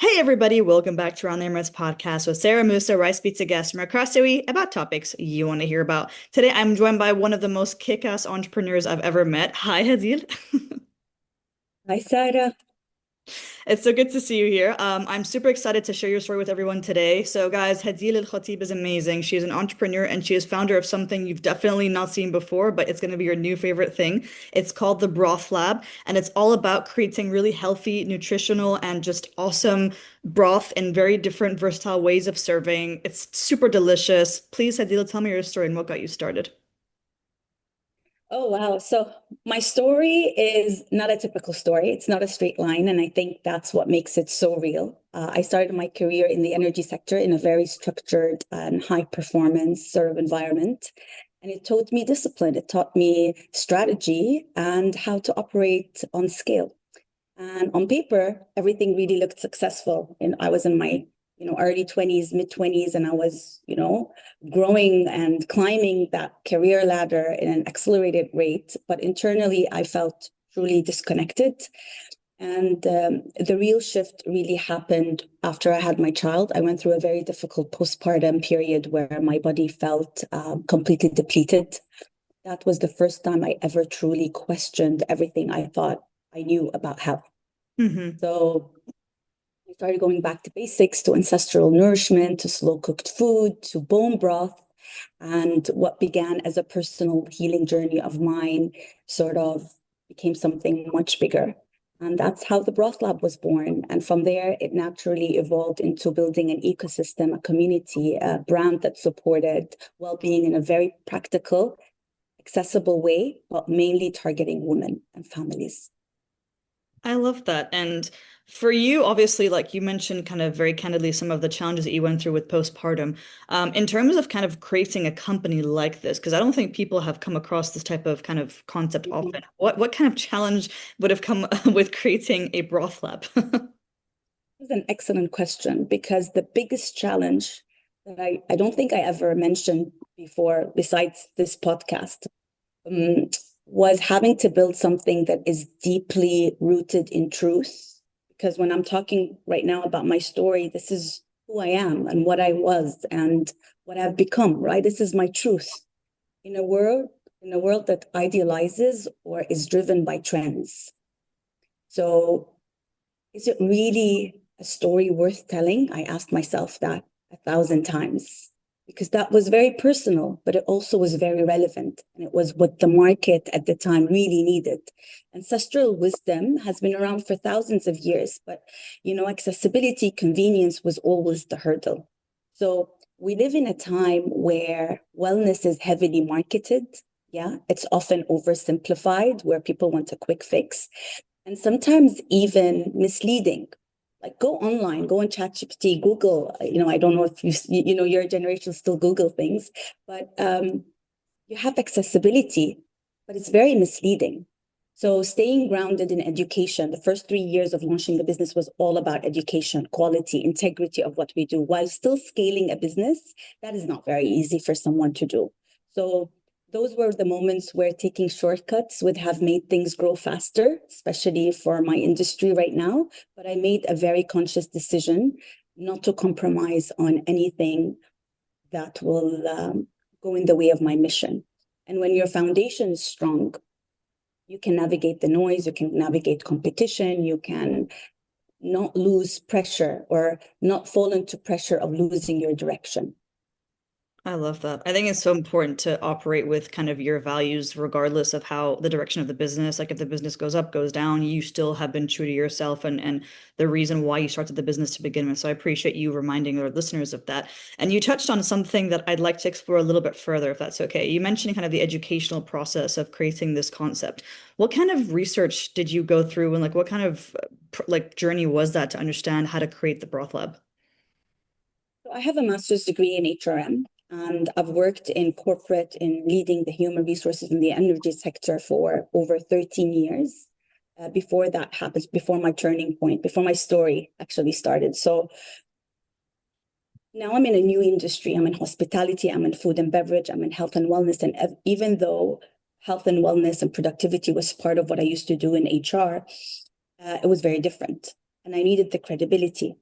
Hey everybody, welcome back to Around the Emirates podcast with Sara Mousa, where I speak to guests from across the UAE about topics you want to hear about. Today I'm joined by one of the most kick-ass entrepreneurs I've ever met. Hi Hadil. Hi, Sara. It's so good to see you here. I'm super excited to share your story with everyone today. So guys, Hadil Al Khatib is amazing. She is an entrepreneur and she is founder of something you've definitely not seen before, but it's going to be your new favorite thing. It's called the Broth Lab, and it's all about creating really healthy, nutritional, and just awesome broth in very different, versatile ways of serving. It's super delicious. Please, Hadil, tell me your story and what got you started. Oh, wow. So, my story is not a typical story. It's not a straight line. And I think that's what makes it so real. I started my career in the energy sector in a very structured and high performance sort of environment. And it taught me discipline, it taught me strategy and how to operate on scale. And on paper, everything really looked successful. And I was in my, early 20s, mid 20s, and I was, growing and climbing that career ladder in an accelerated rate. But internally, I felt truly disconnected. And the real shift really happened after I had my child. I went through a very difficult postpartum period where my body felt completely depleted. That was the first time I ever truly questioned everything I thought I knew about health. Hmm. So I started going back to basics, to ancestral nourishment, to slow cooked food, to bone broth. And what began as a personal healing journey of mine sort of became something much bigger. And that's how the Broth Lab was born. And from there, it naturally evolved into building an ecosystem, a community, a brand that supported well being in a very practical, accessible way, but mainly targeting women and families. I love that. And for you, obviously, like you mentioned kind of very candidly some of the challenges that you went through with postpartum. In terms of kind of creating a company like this, because I don't think people have come across this type of kind of concept often. Mhm. What kind of challenge would have come with creating a broth lab? This is an excellent question because the biggest challenge that I don't think I ever mentioned before, besides this podcast, um, was having to build something that is deeply rooted in truth. Because when I'm talking right now about my story, this is who I am and what I was and what I've become, right? This is my truth in a world in a world that idealizes or is driven by trends. So is it really a story worth telling? I asked myself that 1,000 times because that was very personal, but it also was very relevant. And it was what the market at the time really needed. Ancestral wisdom has been around for thousands of years, but accessibility, convenience was always the hurdle. So we live in a time where wellness is heavily marketed. Yeah, it's often oversimplified, where people want a quick fix and sometimes even misleading. Like go online, go on ChatGPT, Google. I don't know if your generation still Google things, but you have accessibility, but it's very misleading. So staying grounded in education, the first 3 years of launching the business was all about education, quality, integrity of what we do, while still scaling a business. That is not very easy for someone to do. So those were the moments where taking shortcuts would have made things grow faster, especially for my industry right now. But I made a very conscious decision not to compromise on anything that will go in the way of my mission. And when your foundation is strong, you can navigate the noise, you can navigate competition, you can not lose pressure or not fall into pressure of losing your direction. I love that. I think it's so important to operate with kind of your values, regardless of how the direction of the business. Like if the business goes up, goes down, you still have been true to yourself and the reason why you started the business to begin with. So I appreciate you reminding our listeners of that. And you touched on something that I'd like to explore a little bit further, if that's okay. You mentioned kind of the educational process of creating this concept. What kind of research did you go through, and like what kind of like journey was that to understand how to create the broth lab? So I have a master's degree in HRM, and I've worked in corporate in leading the human resources in the energy sector for over 13 years. Before that happens, before my turning point, before my story actually started. So now I'm in a new industry. I'm in hospitality, I'm in food and beverage, I'm in health and wellness. And even though health and wellness and productivity was part of what I used to do in HR, it was very different. And I needed the credibility.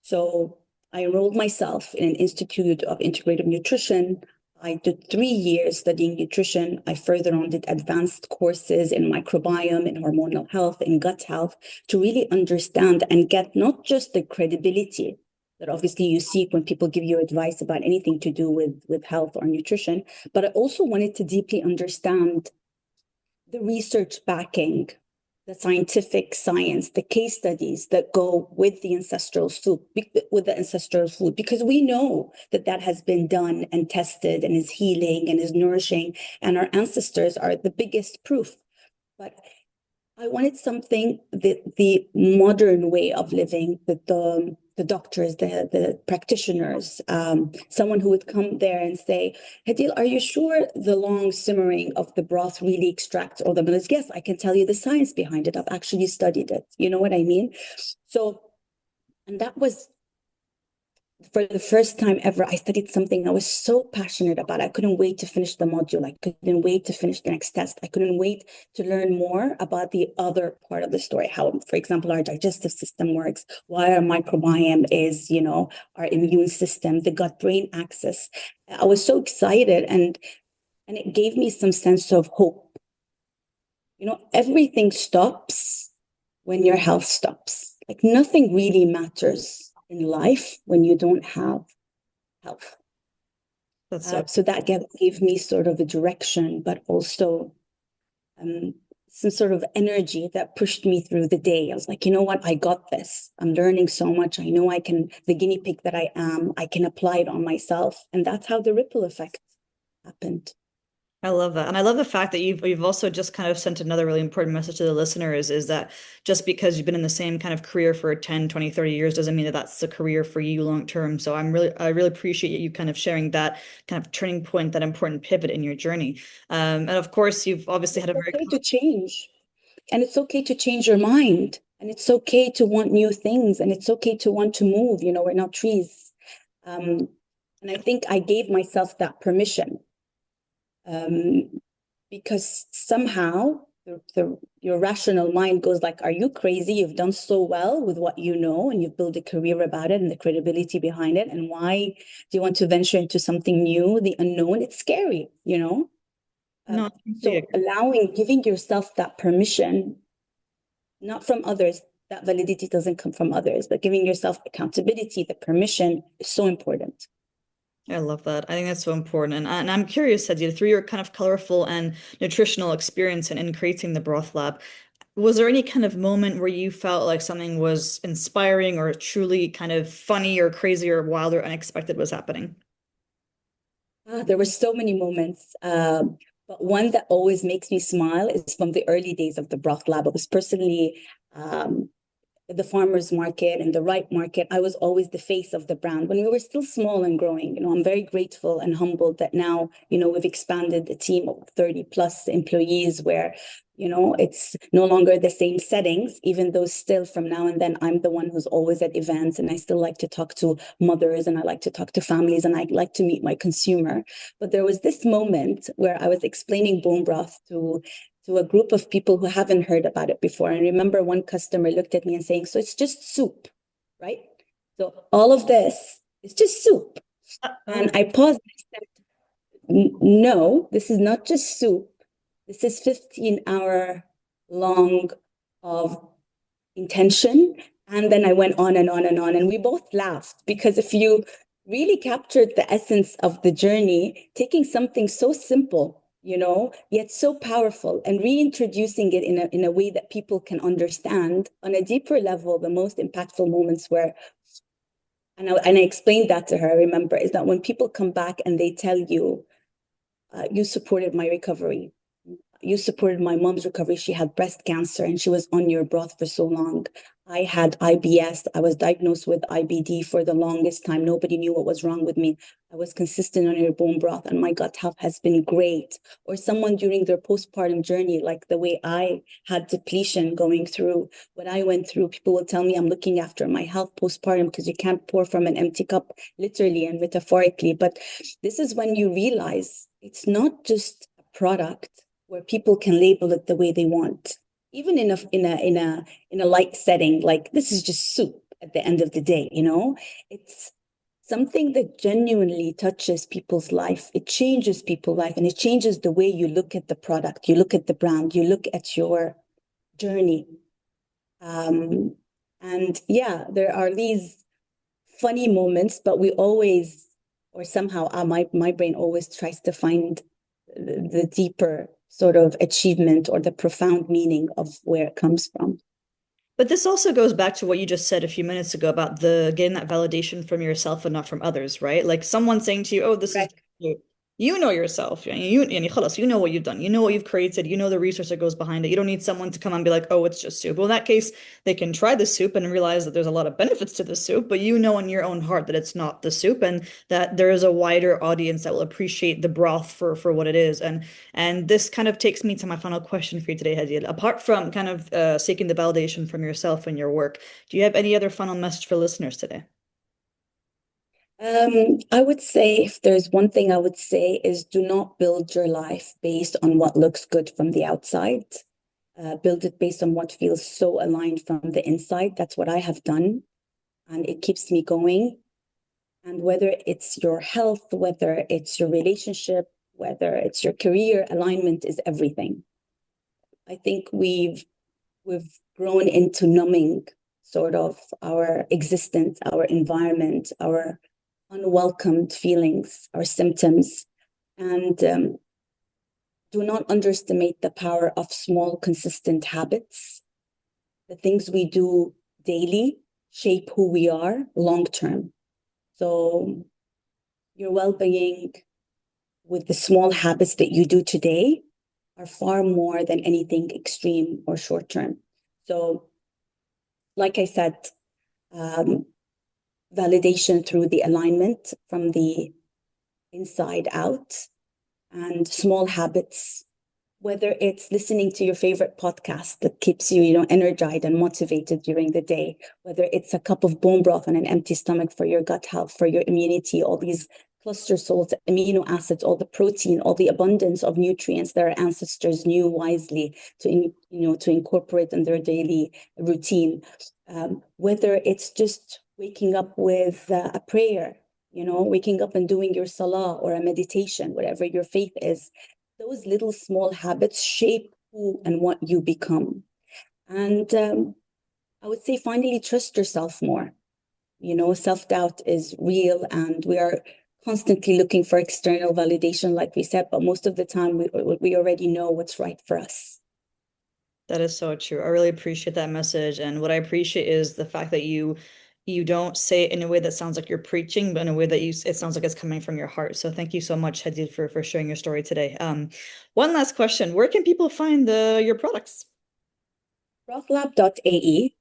So I enrolled myself in an Institute of Integrative Nutrition. I did 3 years studying nutrition. I further on did advanced courses in microbiome, in hormonal health, in gut health, to really understand and get not just the credibility that obviously you seek when people give you advice about anything to do with health or nutrition, but I also wanted to deeply understand the research backing, the scientific science, the case studies that go with the ancestral food, because we know that that has been done and tested and is healing and is nourishing, and our ancestors are the biggest proof. But I wanted something that the modern way of living, that the doctors, the practitioners, someone who would come there and say, Hadil, are you sure the long simmering of the broth really extracts all the minerals? Yes, I can tell you the science behind it. I've actually studied it. You know what I mean? So, and that was for the first time ever, I studied something I was so passionate about. I couldn't wait to finish the module. I couldn't wait to finish the next test. I couldn't wait to learn more about the other part of the story, how, for example, our digestive system works, why our microbiome is, our immune system, the gut-brain axis. I was so excited, and it gave me some sense of hope. Everything stops when your health stops. Like nothing really matters in life when you don't have health. That's so So that gave me sort of a direction, but also some sort of energy that pushed me through the day. I was like, you know what? I got this. I'm learning so much. I know I can, the guinea pig that I am, I can apply it on myself. And that's how the ripple effect happened. I love that. And I love the fact that you've also just kind of sent another really important message to the listener is that just because you've been in the same kind of career for 10, 20, 30 years doesn't mean that that's the career for you long term. So I really appreciate you kind of sharing that kind of turning point, that important pivot in your journey. And of course, you've obviously had It's a very, okay to change, and it's okay to change your mind, and it's okay to want new things, and it's okay to want to move. We're not trees. And I think I gave myself that permission, um, because somehow your rational mind goes like, are you crazy? You've done so well with what you know, and you've built a career about it and the credibility behind it. And why do you want to venture into something new, the unknown? It's scary. no, I completely So agree. giving yourself that permission, not from others, that validity doesn't come from others, but giving yourself accountability, the permission is so important. I love that. I think that's so important. And I'm curious, Sadia, through your kind of colorful and nutritional experience in creating the Broth Lab, was there any kind of moment where you felt like something was inspiring or truly kind of funny or crazy or wild or unexpected was happening? There were so many moments. But one that always makes me smile is from the early days of the Broth Lab. I was personally um, the farmers market and the ripe market. I was always the face of the brand when we were still small and growing. I'm very grateful and humbled that now, we've expanded the team of 30 plus employees where, it's no longer the same settings, even though still from now and then I'm the one who's always at events, and I still like to talk to mothers, and I like to talk to families, and I like to meet my consumer. But there was this moment where I was explaining bone broth to a group of people who haven't heard about it before. And I remember one customer looked at me and saying, so it's just soup, right? So all of this is just soup. Oh, And I paused and I said, no, this is not just soup. This is 15-hour long of intention. And then I went on and on and on. And we both laughed because if you really captured the essence of the journey, taking something so simple, yet so powerful, and reintroducing it in a way that people can understand on a deeper level, the most impactful moments were, and I explained that to her, I remember, is that when people come back and they tell you, you supported my recovery. You supported my mom's recovery. She had breast cancer and she was on your broth for so long. I had IBS. I was diagnosed with IBD for the longest time. Nobody knew what was wrong with me. I was consistent on your bone broth and my gut health has been great. Or someone during their postpartum journey, like the way I had depletion going through what I went through, people will tell me I'm looking after my health postpartum because you can't pour from an empty cup, literally and metaphorically. But this is when you realize it's not just a product where people can label it the way they want, even in a light setting, like this is just soup. at the end of the day, you know? It's something that genuinely touches people's life. It changes people's life and it changes the way you look at the product, you look at the brand, you look at your journey. Um, and yeah, there are these funny moments, but we always, or somehow my brain always tries to find the deeper sort of achievement or the profound meaning of where it comes from. But this also goes back to what you just said a few minutes ago about the getting that validation from yourself and not from others, right? Like someone saying to you, "Oh, this is Correct. cute." You know yourself. خلاص, you know what you've done. You know what you've created. You know the research that goes behind it. You don't need someone to come and be like, "Oh, it's just soup." Well, in that case, they can try the soup and realize that there's a lot of benefits to the soup, but you know in your own heart that it's not the soup and that there is a wider audience that will appreciate the broth for what it is. And this kind of takes me to my final question for you today, Hadil. Apart from kind of seeking the validation from yourself and your work, do you have any other final message for listeners today? I would say if there's one thing I would say is do not build your life based on what looks good from the outside. Build it based on what feels so aligned from the inside. That's what I have done, and it keeps me going. And whether it's your health, whether it's your relationship, whether it's your career, alignment is everything. I think we've grown into numbing sort of our existence, our environment, our unwelcomed feelings, our symptoms, and do not underestimate the power of small, consistent habits. The things we do daily shape who we are long term. So your well-being with the small habits that you do today are far more than anything extreme or short term. So, like I said, um, validation through the alignment from the inside out and small habits, whether it's listening to your favorite podcast that keeps you, energized and motivated during the day, whether it's a cup of bone broth on an empty stomach for your gut health, for your immunity, all these cluster salts, amino acids, all the protein, all the abundance of nutrients that our ancestors knew wisely to incorporate in their daily routine. Whether it's just waking up with a prayer, waking up and doing your salah or a meditation, whatever your faith is, those little small habits shape who and what you become. And I would say finally trust yourself more. Self-doubt is real and we are constantly looking for external validation, like we said, but most of the time we already know what's right for us. That is so true. I really appreciate that message. And what I appreciate is the fact that you don't say it in a way that sounds like you're preaching, but in a way that it sounds like it's coming from your heart. So thank you so much, Hadid, for sharing your story today. One last question. Where can people find your products? Brothlab.ae.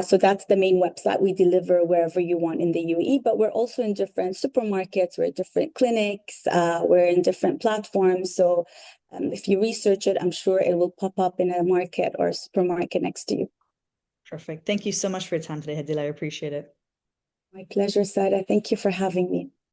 So that's the main website. We deliver wherever you want in the UAE, but we're also in different supermarkets, we're in different clinics, we're in different platforms. So if you research it, I'm sure it will pop up in a market or a supermarket next to you. Perfect. Thank you so much for your time today, Hadil. I appreciate it. My pleasure, Sarah. Thank you for having me.